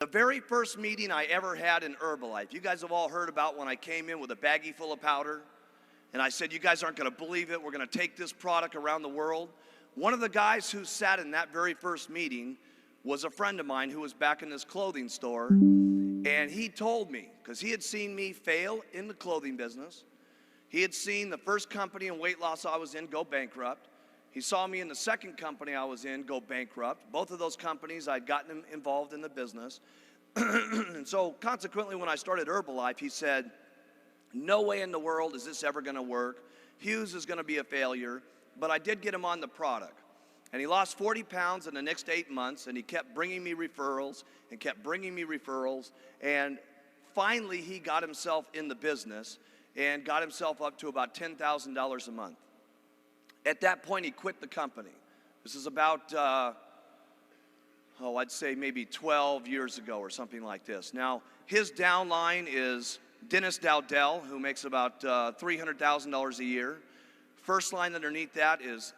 The very first meeting I ever had in Herbalife, you guys have all heard about when I came in with a baggie full of powder, and I said, you guys aren't going to believe it, we're going to take this product around the world. One of the guys who sat in that very first meeting was a friend of mine who was back in this clothing store, and he told me, because he had seen me fail in the clothing business, he had seen the first company in weight loss I was in go bankrupt. He saw me in the second company I was in go bankrupt. Both of those companies, I'd gotten him involved in the business. And so consequently, when I started Herbalife, he said, no way in the world is this ever going to work. Hughes is going to be a failure. But I did get him on the product. And he lost 40 pounds in the next 8 months, and he kept bringing me referrals and kept bringing me referrals. And finally, he got himself in the business and got himself up to about $10,000 a month. At that point, he quit the company. This is about, I'd say maybe 12 years ago or something like this. Now, his downline is Dennis Dowdell, who makes about $300,000 a year. First line underneath that is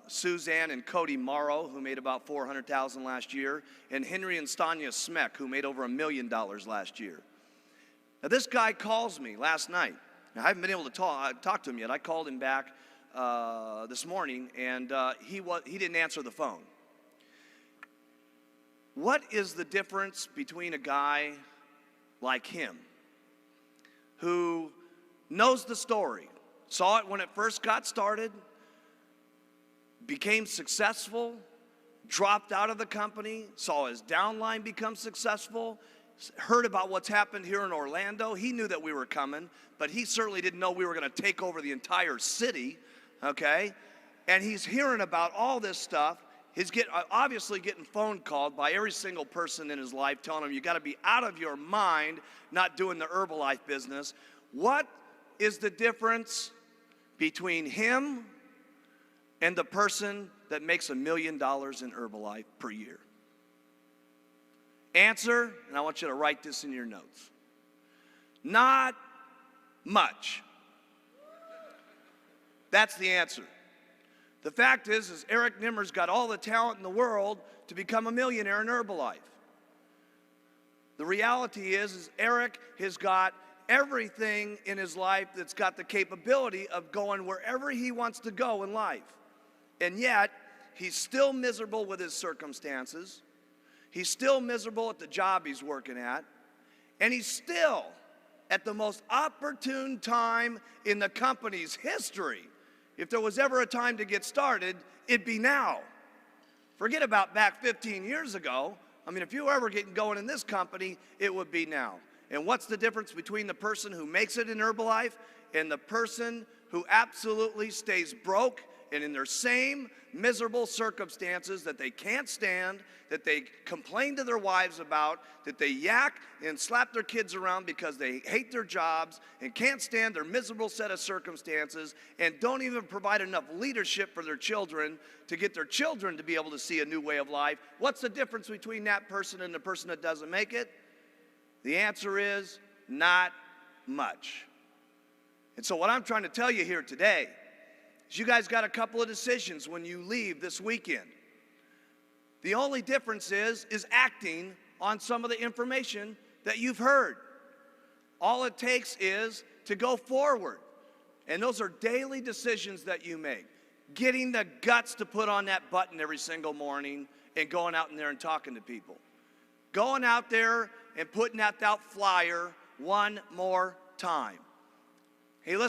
Suzanne and Cody Morrow, who made about $400,000 last year, and Henry and Stanya Smeck, who made over $1 million last year. Now, this guy calls me last night. Now, I haven't been able to talk to him yet. I called him back this morning, and he didn't answer the phone. What is the difference between a guy like him, who knows the story, saw it when it first got started, became successful, dropped out of the company, saw his downline become successful, heard about what's happened here in Orlando? He knew that we were coming, but he certainly didn't know we were going to take over the entire city. Okay, and he's hearing about all this stuff. He's obviously getting phone called by every single person in his life telling him, you got to be out of your mind not doing the Herbalife business. What is the difference between him and the person that makes $1 million in Herbalife per year? Answer, and I want you to write this in your notes. Not much. That's the answer. The fact is Eric Nimmer's got all the talent in the world to become a millionaire in Herbalife. The reality is Eric has got everything in his life that's got the capability of going wherever he wants to go in life. And yet, he's still miserable with his circumstances. He's still miserable at the job he's working at. And he's still at the most opportune time in the company's history. If there was ever a time to get started, it'd be now. Forget about back 15 years ago. I mean, if you were ever getting going in this company, it would be now. And what's the difference between the person who makes it in Herbalife and the person who absolutely stays broke and in their same miserable circumstances that they can't stand, that they complain to their wives about, that they yak and slap their kids around because they hate their jobs and can't stand their miserable set of circumstances and don't even provide enough leadership for their children to get their children to be able to see a new way of life? What's the difference between that person and the person that doesn't make it? The answer is not much. And so what I'm trying to tell you here today is you guys got a couple of decisions when you leave this weekend. The only difference is acting on some of the information that you've heard. All it takes is to go forward. And those are daily decisions that you make. Getting the guts to put on that button every single morning and going out in there and talking to people. Going out there and putting out that flyer one more time. Hey, listen.